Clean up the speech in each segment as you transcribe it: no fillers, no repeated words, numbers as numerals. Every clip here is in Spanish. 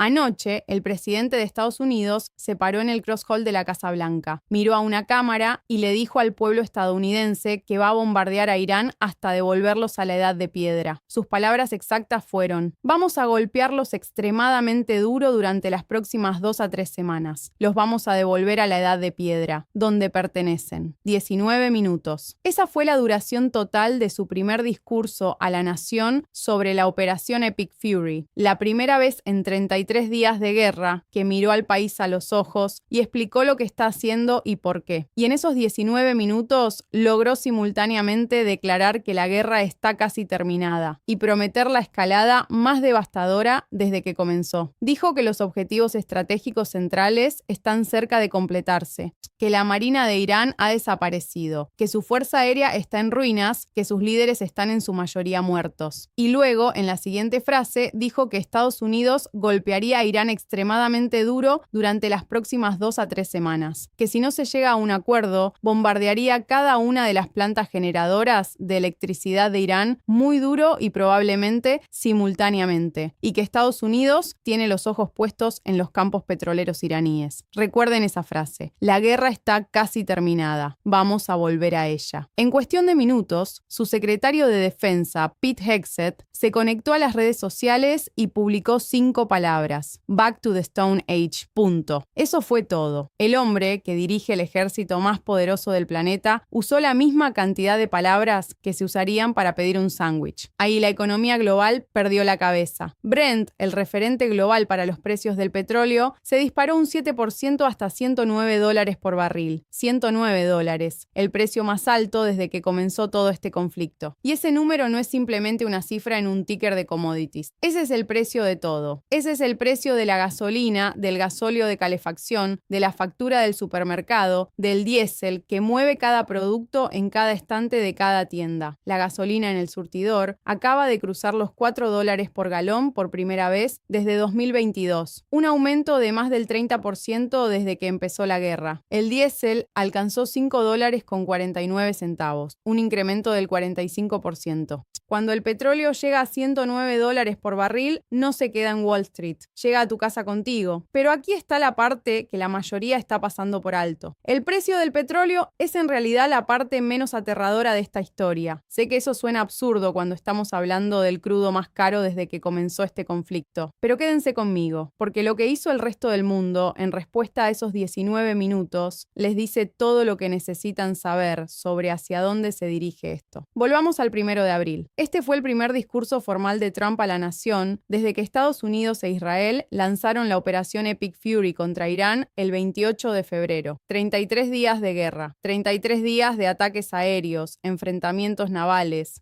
Anoche, el presidente de Estados Unidos se paró en el Cross Hall de la Casa Blanca, miró a una cámara y le dijo al pueblo estadounidense que va a bombardear a Irán hasta devolverlos a la edad de piedra. Sus palabras exactas fueron: vamos a golpearlos extremadamente duro durante las próximas 2 a 3 semanas. Los vamos a devolver a la edad de piedra, donde pertenecen. 19 minutos. Esa fue la duración total de su primer discurso a la nación sobre la operación Epic Fury, la primera vez en 33 días de guerra que miró al país a los ojos y explicó lo que está haciendo y por qué. Y en esos 19 minutos logró simultáneamente declarar que la guerra está casi terminada y prometer la escalada más devastadora desde que comenzó. Dijo que los objetivos estratégicos centrales están cerca de completarse, que la Marina de Irán ha desaparecido, que su fuerza aérea está en ruinas, que sus líderes están en su mayoría muertos. Y luego, en la siguiente frase, dijo que Estados Unidos golpearía a Irán extremadamente duro durante las próximas 2 a 3 semanas, que si no se llega a un acuerdo, bombardearía cada una de las plantas generadoras de electricidad de Irán muy duro y probablemente simultáneamente, y que Estados Unidos tiene los ojos puestos en los campos petroleros iraníes. Recuerden esa frase: la guerra está casi terminada, vamos a volver a ella. En cuestión de minutos, su secretario de Defensa, Pete Hegseth, se conectó a las redes sociales y publicó 5 palabras: Back to the Stone Age, punto. Eso fue todo. El hombre, que dirige el ejército más poderoso del planeta, usó la misma cantidad de palabras que se usarían para pedir un sándwich. Ahí la economía global perdió la cabeza. Brent, el referente global para los precios del petróleo, se disparó un 7% hasta $109 por barril. $109, el precio más alto desde que comenzó todo este conflicto. Y ese número no es simplemente una cifra en un ticker de commodities. Ese es el precio de todo. Ese es el precio de la gasolina, del gasóleo de calefacción, de la factura del supermercado, del diésel que mueve cada producto en cada estante de cada tienda. La gasolina en el surtidor acaba de cruzar los $4 por galón por primera vez desde 2022, un aumento de más del 30% desde que empezó la guerra. El diésel alcanzó $5.49, un incremento del 45%. Cuando el petróleo llega a $109 por barril, no se queda en Wall Street, llega a tu casa contigo. Pero aquí está la parte que la mayoría está pasando por alto. El precio del petróleo es en realidad la parte menos aterradora de esta historia. Sé que eso suena absurdo cuando estamos hablando del crudo más caro desde que comenzó este conflicto, pero quédense conmigo, porque lo que hizo el resto del mundo en respuesta a esos 19 minutos les dice todo lo que necesitan saber sobre hacia dónde se dirige esto. Volvamos al 1 de abril. Este fue el primer discurso formal de Trump a la nación desde que Estados Unidos e Israel lanzaron la operación Epic Fury contra Irán el 28 de febrero. 33 días de guerra, 33 días de ataques aéreos, enfrentamientos navales.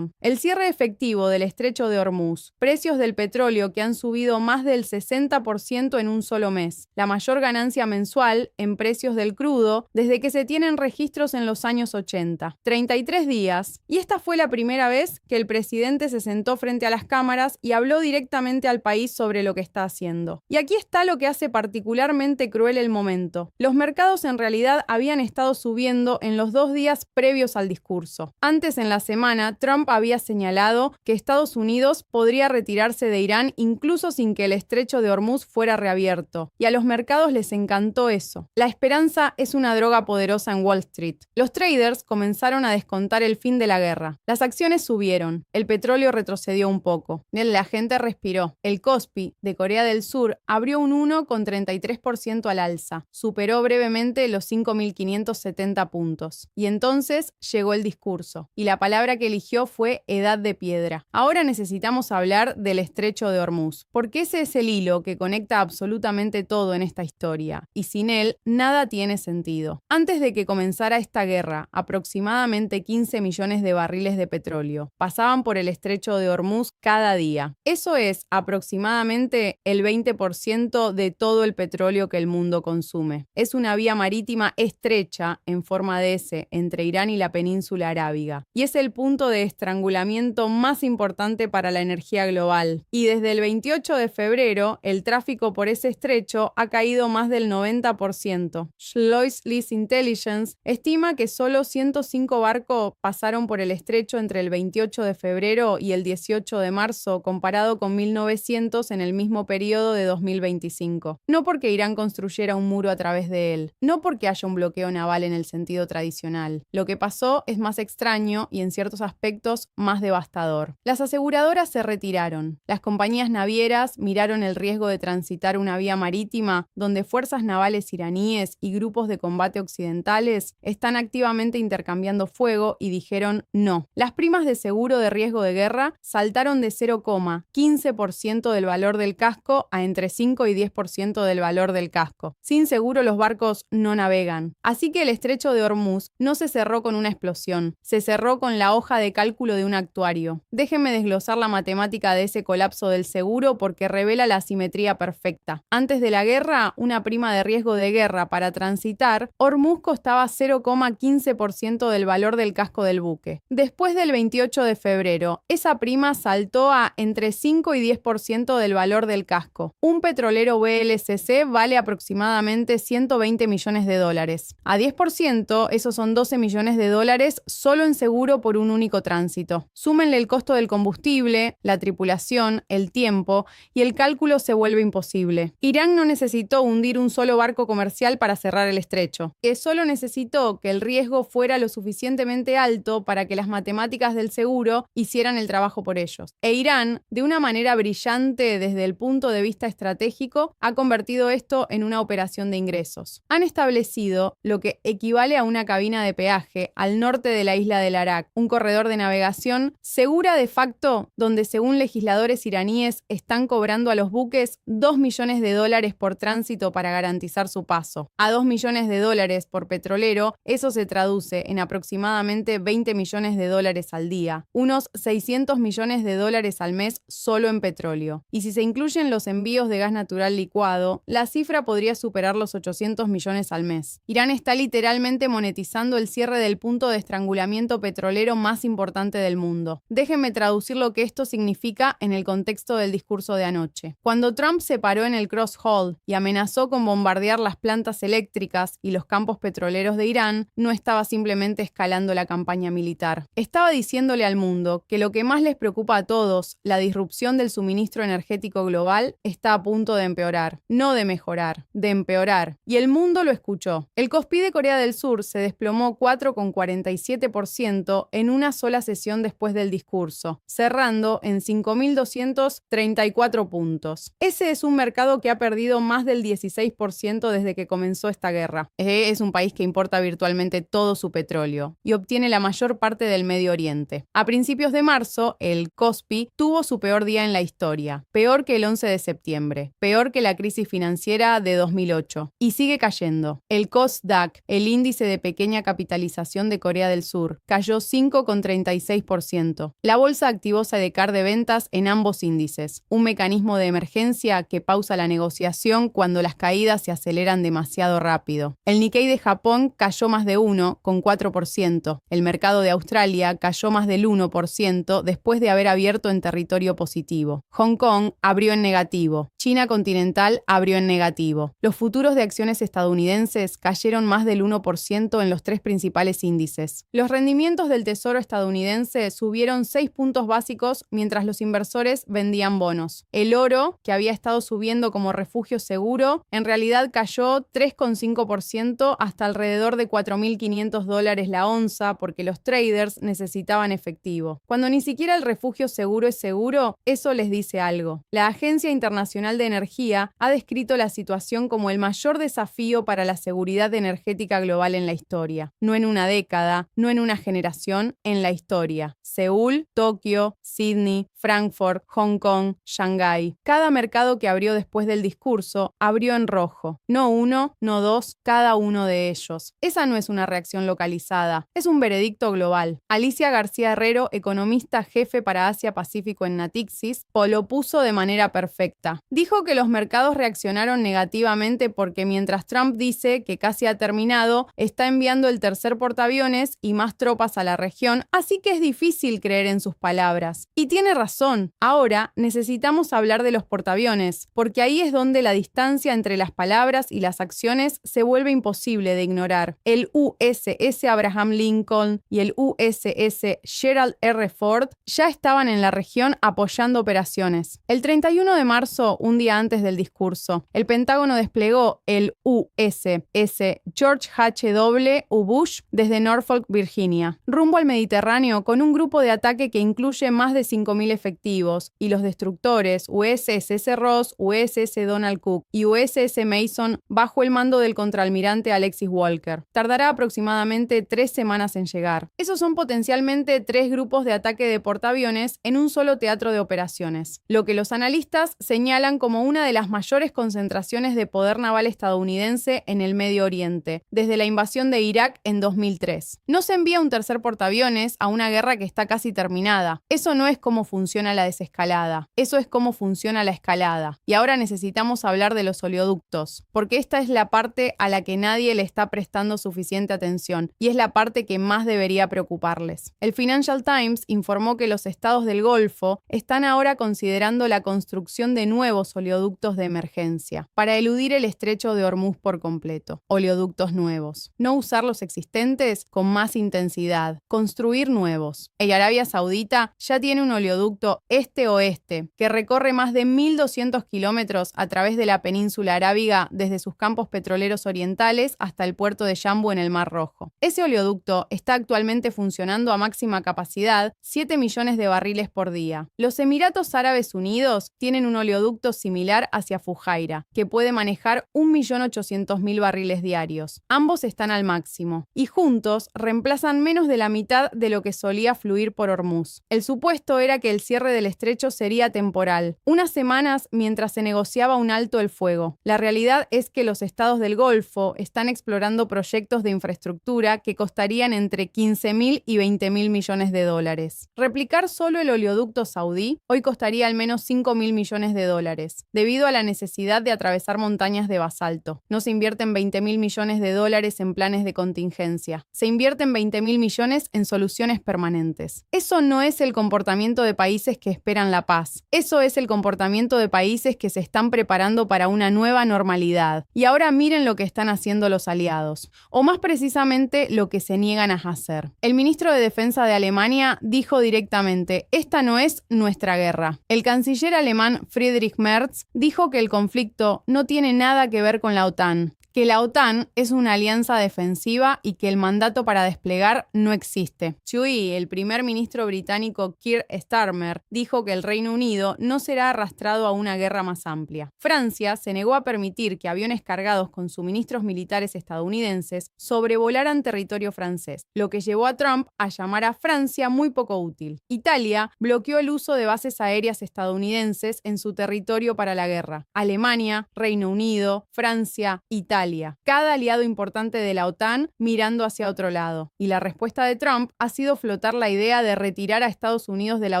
El cierre efectivo del estrecho de Hormuz, precios del petróleo que han subido más del 60% en un solo mes, la mayor ganancia mensual en precios del crudo desde que se tienen registros en los años 80. 33 días, y esta fue la primera vez que el presidente se sentó frente a las cámaras y habló directamente al país sobre lo que está haciendo. Y aquí está lo que hace particularmente cruel el momento. Los mercados en realidad habían estado subiendo en los 2 días previos al discurso. Antes en la semana, Trump había señalado que Estados Unidos podría retirarse de Irán incluso sin que el estrecho de Hormuz fuera reabierto. Y a los mercados les encantó eso. La esperanza es una droga poderosa en Wall Street. Los traders comenzaron a descontar el fin de la guerra. Las acciones subieron. El petróleo retrocedió un poco. La gente respiró. El Kospi de Corea del Sur abrió un 1,33% al alza. Superó brevemente los 5.570 puntos. Y entonces llegó el discurso. Y la palabra que eligió fue edad de piedra. Ahora necesitamos hablar del estrecho de Hormuz, porque ese es el hilo que conecta absolutamente todo en esta historia. Y sin él, nada tiene sentido. Antes de que comenzara esta guerra, aproximadamente 15 millones de barriles de petróleo pasaban por el estrecho de Hormuz cada día. Eso es aproximadamente el 20% de todo el petróleo que el mundo consume. Es una vía marítima estrecha en forma de S entre Irán y la península arábiga. Y es el punto de estrangulamiento más importante para la energía global. Y desde el 28 de febrero, el tráfico por ese estrecho ha caído más del 90%. Schloss Lease Intelligence estima que solo 105 barcos pasaron por el estrecho entre el 28 de febrero y el 18 de marzo, comparado con 1900 en el mismo mismo periodo de 2025. No porque Irán construyera un muro a través de él, no porque haya un bloqueo naval en el sentido tradicional. Lo que pasó es más extraño y en ciertos aspectos más devastador. Las aseguradoras se retiraron. Las compañías navieras miraron el riesgo de transitar una vía marítima donde fuerzas navales iraníes y grupos de combate occidentales están activamente intercambiando fuego y dijeron no. Las primas de seguro de riesgo de guerra saltaron de 0,15% del valor del casco a entre 5 y 10% del valor del casco. Sin seguro los barcos no navegan. Así que el estrecho de Hormuz no se cerró con una explosión, se cerró con la hoja de cálculo de un actuario. Déjenme desglosar la matemática de ese colapso del seguro porque revela la asimetría perfecta. Antes de la guerra, una prima de riesgo de guerra para transitar, Hormuz costaba 0,15% del valor del casco del buque. Después del 28 de febrero, esa prima saltó a entre 5 y 10% del valor del casco. Un petrolero VLCC vale aproximadamente 120 millones de dólares. A 10%, esos son 12 millones de dólares solo en seguro por un único tránsito. Súmenle el costo del combustible, la tripulación, el tiempo, y el cálculo se vuelve imposible. Irán no necesitó hundir un solo barco comercial para cerrar el estrecho, que solo necesitó que el riesgo fuera lo suficientemente alto para que las matemáticas del seguro hicieran el trabajo por ellos. E Irán, de una manera brillante desde el punto de vista estratégico, ha convertido esto en una operación de ingresos. Han establecido lo que equivale a una cabina de peaje al norte de la isla del Arak, un corredor de navegación segura de facto donde, según legisladores iraníes, están cobrando a los buques 2 millones de dólares por tránsito para garantizar su paso. A 2 millones de dólares por petrolero, eso se traduce en aproximadamente 20 millones de dólares al día, unos 600 millones de dólares al mes solo en petróleo. Y si se incluyen los envíos de gas natural licuado, la cifra podría superar los 800 millones al mes. Irán está literalmente monetizando el cierre del punto de estrangulamiento petrolero más importante del mundo. Déjenme traducir lo que esto significa en el contexto del discurso de anoche. Cuando Trump se paró en el Cross Hall y amenazó con bombardear las plantas eléctricas y los campos petroleros de Irán, no estaba simplemente escalando la campaña militar. Estaba diciéndole al mundo que lo que más les preocupa a todos, la disrupción del suministro energético global, está a punto de empeorar. No de mejorar, de empeorar. Y el mundo lo escuchó. El Kospi de Corea del Sur se desplomó 4,47% en una sola sesión después del discurso, cerrando en 5.234 puntos. Ese es un mercado que ha perdido más del 16% desde que comenzó esta guerra. Es un país que importa virtualmente todo su petróleo y obtiene la mayor parte del Medio Oriente. A principios de marzo, el Kospi tuvo su peor día en la historia, peor que el 11 de septiembre, peor que la crisis financiera de 2008, y sigue cayendo. El KOSDAQ, el índice de pequeña capitalización de Corea del Sur, cayó 5,36%. La bolsa activó sidecar de ventas en ambos índices, un mecanismo de emergencia que pausa la negociación cuando las caídas se aceleran demasiado rápido. El Nikkei de Japón cayó más de 1,4%. El mercado de Australia cayó más del 1% después de haber abierto en territorio positivo. Hong Kong abrió en negativo. China continental abrió en negativo. Los futuros de acciones estadounidenses cayeron más del 1% en los tres principales índices. Los rendimientos del Tesoro estadounidense subieron 6 puntos básicos mientras los inversores vendían bonos. El oro, que había estado subiendo como refugio seguro, en realidad cayó 3,5% hasta alrededor de $4.500 la onza porque los traders necesitaban efectivo. Cuando ni siquiera el refugio seguro es seguro, eso les dice algo. La Agencia Internacional de Energía ha descrito la situación como el mayor desafío para la seguridad energética global en la historia. No en una década, no en una generación, en la historia. Seúl, Tokio, Sydney, Frankfurt, Hong Kong, Shanghái. Cada mercado que abrió después del discurso abrió en rojo. No uno, no dos, cada uno de ellos. Esa no es una reacción localizada, es un veredicto global. Alicia García Herrero, economista jefe para Asia-Pacífico en Natixis, lo puso de manera perfecta. Dijo que los mercados reaccionaron negativamente porque mientras Trump dice que casi ha terminado, está enviando el tercer portaaviones y más tropas a la región, así que es difícil creer en sus palabras. Y tiene razón. Ahora necesitamos hablar de los portaaviones, porque ahí es donde la distancia entre las palabras y las acciones se vuelve imposible de ignorar. El USS Abraham Lincoln y el USS Gerald R. Ford ya estaban en la región apoyando operaciones. El 31 31 de marzo, un día antes del discurso, el Pentágono desplegó el USS George H.W. Bush desde Norfolk, Virginia, rumbo al Mediterráneo con un grupo de ataque que incluye más de 5.000 efectivos y los destructores USS Ross, USS Donald Cook y USS Mason bajo el mando del contraalmirante Alexis Walker. Tardará aproximadamente 3 semanas en llegar. Esos son potencialmente 3 grupos de ataque de portaaviones en un solo teatro de operaciones, lo que los analistas señalan como una de las mayores concentraciones de poder naval estadounidense en el Medio Oriente, desde la invasión de Irak en 2003. No se envía un tercer portaaviones a una guerra que está casi terminada. Eso no es cómo funciona la desescalada. Eso es cómo funciona la escalada. Y ahora necesitamos hablar de los oleoductos, porque esta es la parte a la que nadie le está prestando suficiente atención y es la parte que más debería preocuparles. El Financial Times informó que los estados del Golfo están ahora considerando la construcción de nuevos oleoductos de emergencia para eludir el estrecho de Hormuz por completo. Oleoductos nuevos. No usar los existentes con más intensidad. Construir nuevos. Y Arabia Saudita ya tiene un oleoducto este-oeste que recorre más de 1.200 kilómetros a través de la península arábiga desde sus campos petroleros orientales hasta el puerto de Yambu en el Mar Rojo. Ese oleoducto está actualmente funcionando a máxima capacidad, 7 millones de barriles por día. Los Emiratos Árabes Unidos tienen un oleoducto similar hacia Fujairah, que puede manejar 1.800.000 barriles diarios. Ambos están al máximo, y juntos reemplazan menos de la mitad de lo que solía fluir por Hormuz. El supuesto era que el cierre del estrecho sería temporal, unas semanas mientras se negociaba un alto el fuego. La realidad es que los estados del Golfo están explorando proyectos de infraestructura que costarían entre 15.000 y 20.000 millones de dólares. Replicar solo el oleoducto saudí hoy costaría al menos 5.000 millones de dólares, debido a la necesidad de atravesar montañas de basalto. No se invierten 20.000 millones de dólares en planes de contingencia. Se invierten 20.000 millones en soluciones permanentes. Eso no es el comportamiento de países que esperan la paz. Eso es el comportamiento de países que se están preparando para una nueva normalidad. Y ahora miren lo que están haciendo los aliados, o más precisamente lo que se niegan a hacer. El ministro de Defensa de Alemania dijo directamente: esta no es nuestra guerra. El canciller alemán Friedrich Merz dijo que el conflicto no tiene nada que ver con la OTAN, que la OTAN es una alianza defensiva y que el mandato para desplegar no existe. Chui, el primer ministro británico Keir Starmer, dijo que el Reino Unido no será arrastrado a una guerra más amplia. Francia se negó a permitir que aviones cargados con suministros militares estadounidenses sobrevolaran territorio francés, lo que llevó a Trump a llamar a Francia muy poco útil. Italia bloqueó el uso de bases aéreas estadounidenses en su territorio para la guerra. Alemania, Reino Unido, Francia, Italia. Cada aliado importante de la OTAN mirando hacia otro lado. Y la respuesta de Trump ha sido flotar la idea de retirar a Estados Unidos de la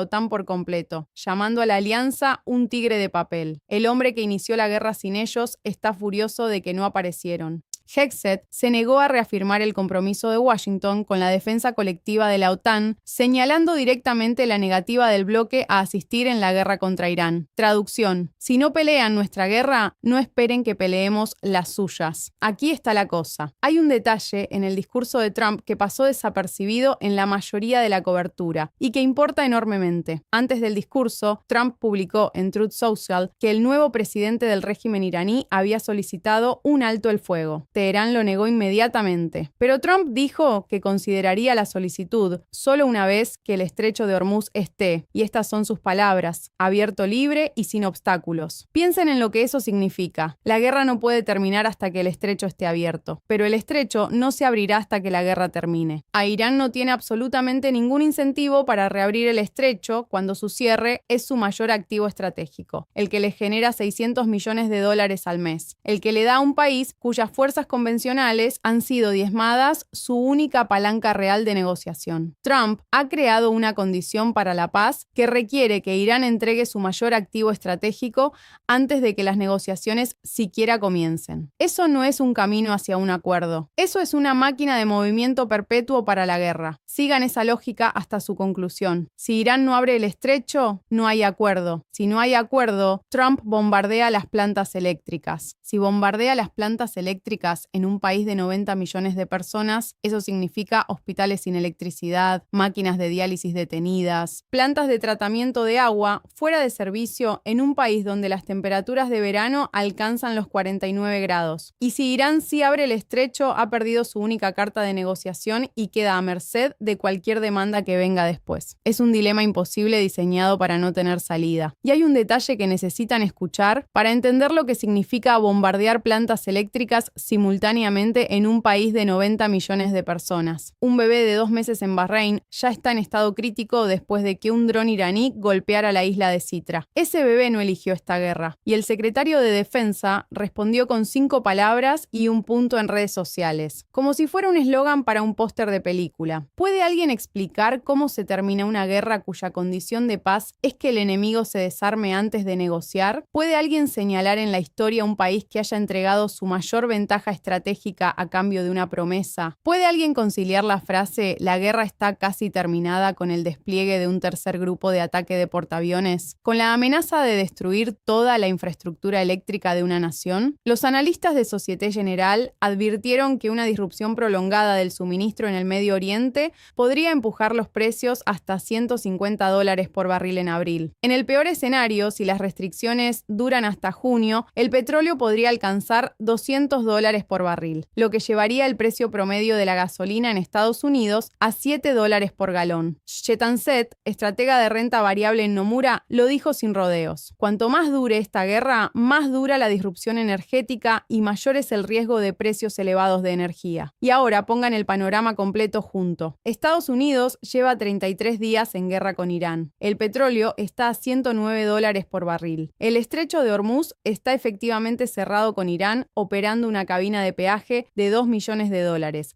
OTAN por completo, llamando a la alianza un tigre de papel. El hombre que inició la guerra sin ellos está furioso de que no aparecieron. Hegseth se negó a reafirmar el compromiso de Washington con la defensa colectiva de la OTAN, señalando directamente la negativa del bloque a asistir en la guerra contra Irán. Traducción: si no pelean nuestra guerra, no esperen que peleemos las suyas. Aquí está la cosa. Hay un detalle en el discurso de Trump que pasó desapercibido en la mayoría de la cobertura y que importa enormemente. Antes del discurso, Trump publicó en Truth Social que el nuevo presidente del régimen iraní había solicitado un alto el fuego. Teherán lo negó inmediatamente, pero Trump dijo que consideraría la solicitud solo una vez que el estrecho de Hormuz esté, y estas son sus palabras, abierto libre y sin obstáculos. Piensen en lo que eso significa. La guerra no puede terminar hasta que el estrecho esté abierto, pero el estrecho no se abrirá hasta que la guerra termine. A Irán no tiene absolutamente ningún incentivo para reabrir el estrecho cuando su cierre es su mayor activo estratégico, el que le genera 600 millones de dólares al mes, el que le da a un país cuyas fuerzas convencionales han sido diezmadas su única palanca real de negociación. Trump ha creado una condición para la paz que requiere que Irán entregue su mayor activo estratégico antes de que las negociaciones siquiera comiencen. Eso no es un camino hacia un acuerdo. Eso es una máquina de movimiento perpetuo para la guerra. Sigan esa lógica hasta su conclusión. Si Irán no abre el estrecho, no hay acuerdo. Si no hay acuerdo, Trump bombardea las plantas eléctricas. Si bombardea las plantas eléctricas, eléctricas en un país de 90 millones de personas, eso significa hospitales sin electricidad, máquinas de diálisis detenidas, plantas de tratamiento de agua fuera de servicio en un país donde las temperaturas de verano alcanzan los 49 grados. Y si Irán sí abre el estrecho, ha perdido su única carta de negociación y queda a merced de cualquier demanda que venga después. Es un dilema imposible diseñado para no tener salida. Y hay un detalle que necesitan escuchar para entender lo que significa bombardear plantas eléctricas simultáneamente en un país de 90 millones de personas. Un bebé de 2 meses en Bahrein ya está en estado crítico después de que un dron iraní golpeara la isla de Sitra. Ese bebé no eligió esta guerra. Y el secretario de Defensa respondió con 5 palabras y un punto en redes sociales, como si fuera un eslogan para un póster de película. ¿Puede alguien explicar cómo se termina una guerra cuya condición de paz es que el enemigo se desarme antes de negociar? ¿Puede alguien señalar en la historia un país que haya entregado su mayor ventaja estratégica a cambio de una promesa? ¿Puede alguien conciliar la frase "la guerra está casi terminada" con el despliegue de un tercer grupo de ataque de portaaviones, con la amenaza de destruir toda la infraestructura eléctrica de una nación? Los analistas de Société Générale advirtieron que una disrupción prolongada del suministro en el Medio Oriente podría empujar los precios hasta $150 por barril en abril. En el peor escenario, si las restricciones duran hasta junio, el petróleo podría alcanzar $200 por barril, lo que llevaría el precio promedio de la gasolina en Estados Unidos a $7 por galón. Chetanset, estratega de renta variable en Nomura, lo dijo sin rodeos. Cuanto más dure esta guerra, más dura la disrupción energética y mayor es el riesgo de precios elevados de energía. Y ahora pongan el panorama completo junto. Estados Unidos lleva 33 días en guerra con Irán. El petróleo está a $109 por barril. El estrecho de Hormuz está efectivamente cerrado con Irán, operando una cabina de peaje de $2 millones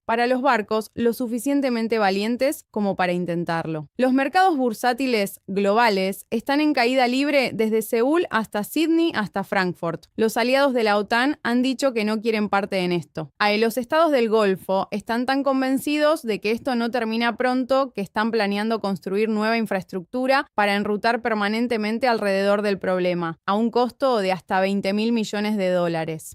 para los barcos lo suficientemente valientes como para intentarlo. Los mercados bursátiles globales están en caída libre desde Seúl hasta Sydney hasta Frankfurt. Los aliados de la OTAN han dicho que no quieren parte en esto. Los estados del Golfo están tan convencidos de que esto no termina pronto que están planeando construir nueva infraestructura para enrutar permanentemente alrededor del problema, a un costo de hasta $20.000 millones.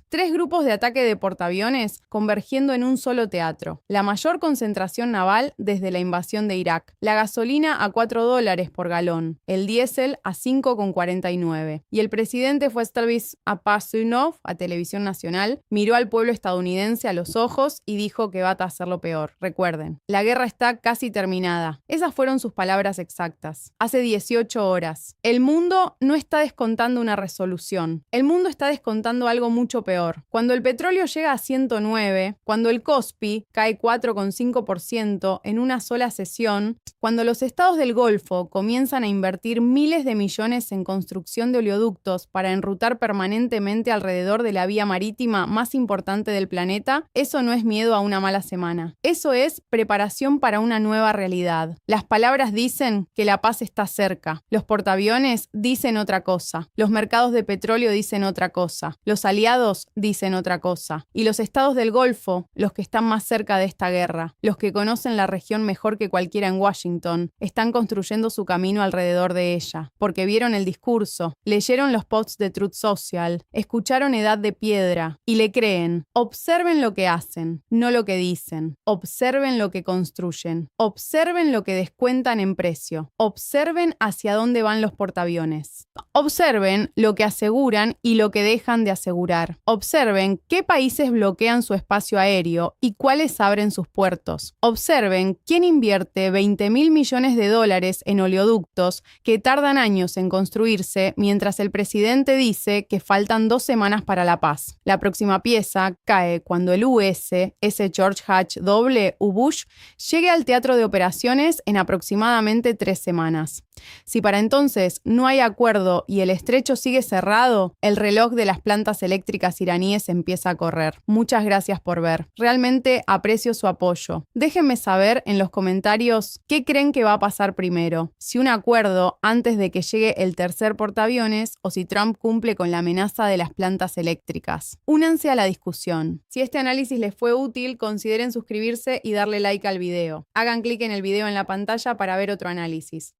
3 grupos de ataque de portaaviones convergiendo en un solo teatro. La mayor concentración naval desde la invasión de Irak. La gasolina a $4 por galón. El diésel a $5,49. Y el presidente fue Stavis Apasunov a Televisión Nacional, miró al pueblo estadounidense a los ojos y dijo que va a hacerlo peor. Recuerden, la guerra está casi terminada. Esas fueron sus palabras exactas. Hace 18 horas. El mundo no está descontando una resolución. El mundo está descontando algo mucho peor. Cuando el petróleo llega a 109, cuando el Kospi cae 4,5% en una sola sesión, cuando los estados del Golfo comienzan a invertir miles de millones en construcción de oleoductos para enrutar permanentemente alrededor de la vía marítima más importante del planeta, eso no es miedo a una mala semana. Eso es preparación para una nueva realidad. Las palabras dicen que la paz está cerca. Los portaaviones dicen otra cosa. Los mercados de petróleo dicen otra cosa. Los aliados dicen otra cosa. Y los estados del Golfo, los que están más cerca de esta guerra, los que conocen la región mejor que cualquiera en Washington, están construyendo su camino alrededor de ella, porque vieron el discurso, leyeron los posts de Truth Social, escucharon Edad de Piedra y le creen. Observen lo que hacen, no lo que dicen. Observen lo que construyen. Observen lo que descuentan en precio. Observen hacia dónde van los portaaviones. Observen lo que aseguran y lo que dejan de asegurar. Observen qué países bloquean su espacio aéreo y cuáles abren sus puertos. Observen quién invierte $20.000 millones en oleoductos que tardan años en construirse mientras el presidente dice que faltan 2 semanas para la paz. La próxima pieza cae cuando el ese George H.W. Bush llegue al teatro de operaciones en aproximadamente 3 semanas. Si para entonces no hay acuerdo y el estrecho sigue cerrado, el reloj de las plantas eléctricas iraníes empieza a correr. Muchas gracias por ver. Realmente aprecio su apoyo. Déjenme saber en los comentarios qué creen que va a pasar primero. Si un acuerdo antes de que llegue el tercer portaaviones o si Trump cumple con la amenaza de las plantas eléctricas. Únanse a la discusión. Si este análisis les fue útil, consideren suscribirse y darle like al video. Hagan clic en el video en la pantalla para ver otro análisis.